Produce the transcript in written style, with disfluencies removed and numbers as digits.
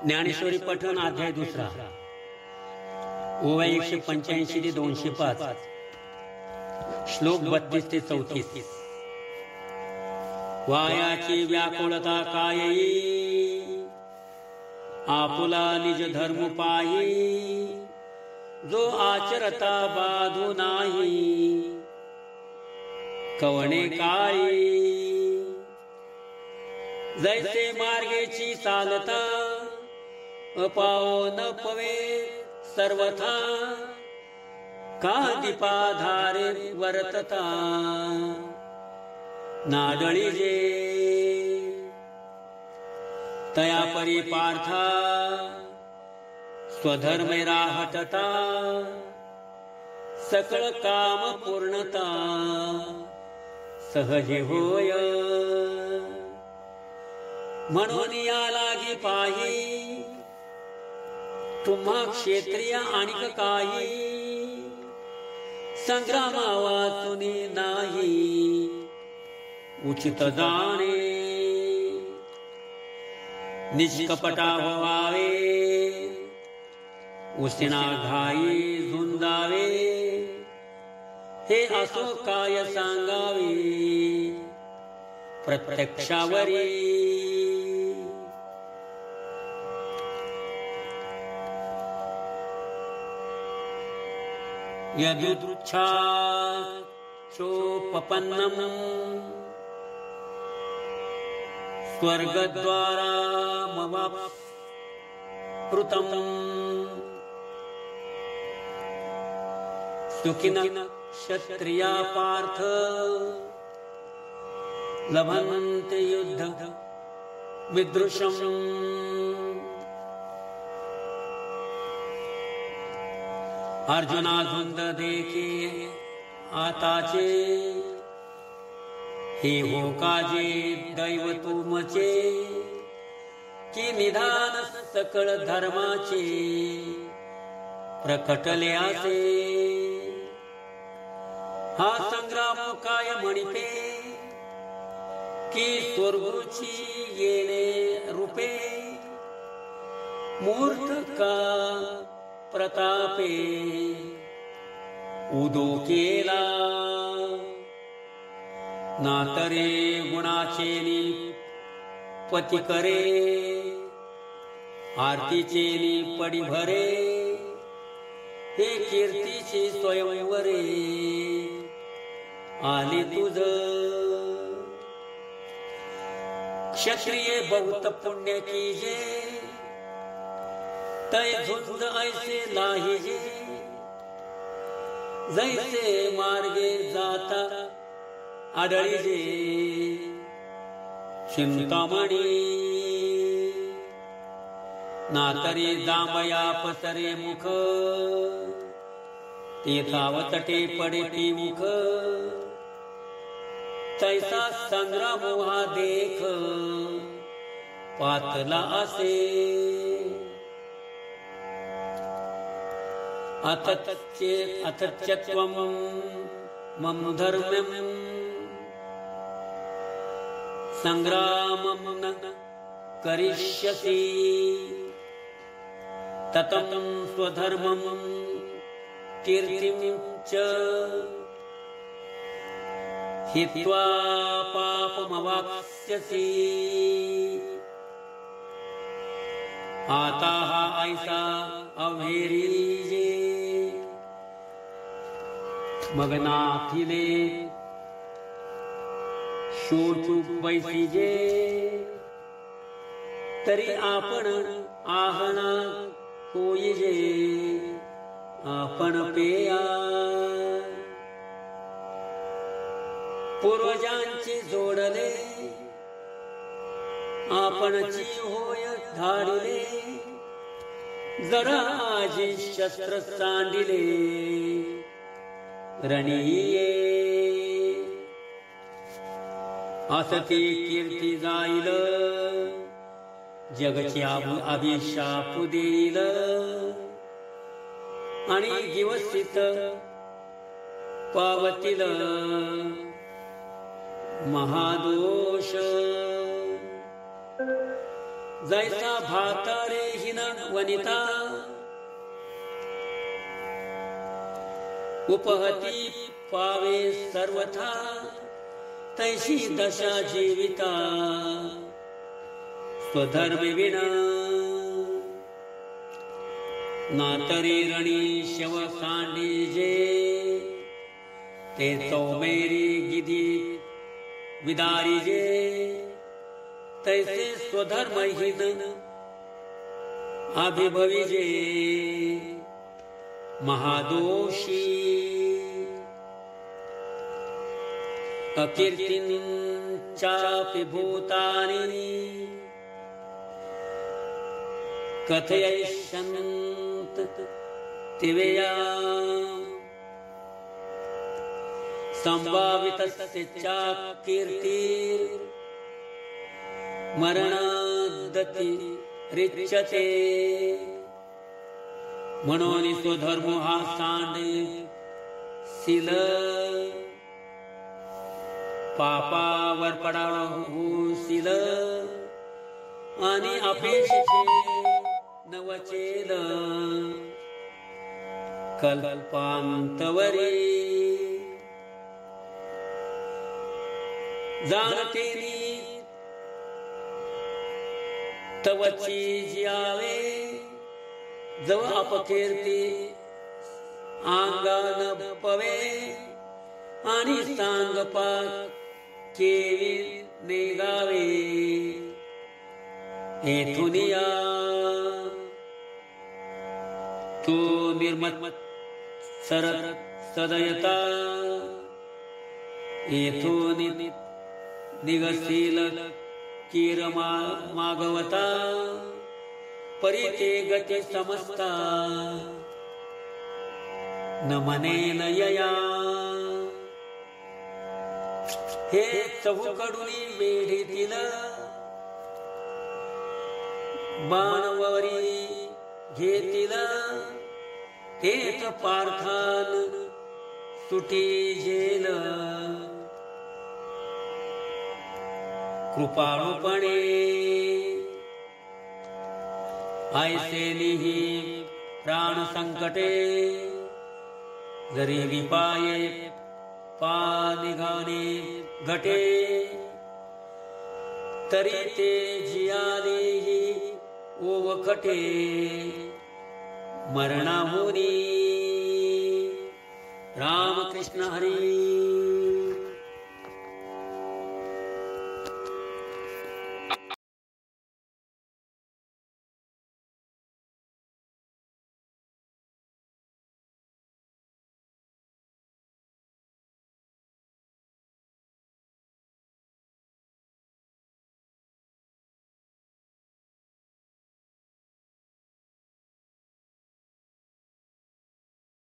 ज्ञानेश्वरी पठण अध्याय 2 ओव्या 185 ते 205 श्लोक 32 ते 34। वायाची व्याकुळता कायी आपुला निज धर्म पायी जो आचरता बाधू नाही कवणे काळी जैसे मार्गेची चालता अपाओ न पवे सर्वथा का दीपाधारे वर्तता नाडळी जे तया परी पार्था स्वधर्मे राहटता सकळ काम पूर्णता सहजे होय म्हणून या लागी पाही तुम्हा क्षेत्रिय आणिक काही संग्रामा वाचुनी नाही उचित जाणे निष्कपटा व्हावे उसिना घाई झुंजावे हे असो काय सांगावे प्रत्यक्षावरी यदुच्छाचोपपन्नम् स्वर्गद्वारामवाप्तम् सुखिनः क्षत्रिया पार्थ लभन्ते युद्ध विदृशम्। अर्जुना झुंद देखे आताचे हे हो काजे दैव तुमचे की निधान सकळ धर्माचे प्रकटले असे हा संग्राम काय म्हणिते की स्वर्गुची येणे रूपे मूर्त का प्रतापे उदो केला नातरे गुणाचे पती करे आरतीचे पडी भरे हे कीर्तीची स्वयंवरे आले तुझ क्षत्रिय बहुत पुण्य कीजे तय झुंज ऐसे लाहिजे जैसे मार्गे जाता आढळीजे चिंतामणी नातरी जांबया पसरे मुख तीर्थावतटे पडे मुख तैसा संग्राम हा देख पातला असे अथत्यत्वं मम धर्मं संग्रामं न करिष्यसि ततं स्वधर्मं कीर्तिं च हित्वा पापमवाप्स्यसि। आता हा ऐसा अवेरीजे मगनाथिले शोचूक बैसीजे तरी आपण आहना होईजे आपण पेया पूर्वजांची जोडले आपणची होय धाडिले जरा आजी शस्त्र सांडिले रणीये असती कीर्ती जाईल जगची अभिशाप देईल आणि दिवसित पावतील महादोष जैसा भातारे हिन वनिता उपहती पावे सर्वथा तैसी दशा जीविता स्वधर्म विना नातरी रणी शव सांडीजे ते चौबेरी गिधी विदारीजे तैसे स्वधर्महीन अभिभविजे महादोषी अकीर्तिं चापि भूतानि कथयिष्यन्त तिवेया संभावितस्य चाकीर्तिर् मरणादति रिच्यते म्हणून स्वधर्म हा सांडशील पापावर पडाशील आणि अपेक्षेचे नवचेल कल्पांतवरी जाणतेनी तवची जियावे जव अपकीर्ती अंगान पवे आणि सांगपा केवी नेगावे येथुनिया तो निर्मत सरत सदयता येथून निगशील कीर मागवता परिते गती समजता न मनेन यया हे चहूकडून वेढीतील बाणवरी घेतील तेच पार्थान सुटी झेल कृपाळूपणे ऐसे निही प्राण संकटे जरी विपाये पानिघाने घटे तरी ते जियालेही ओवखटे मरणाहुनी रामकृष्ण हरी।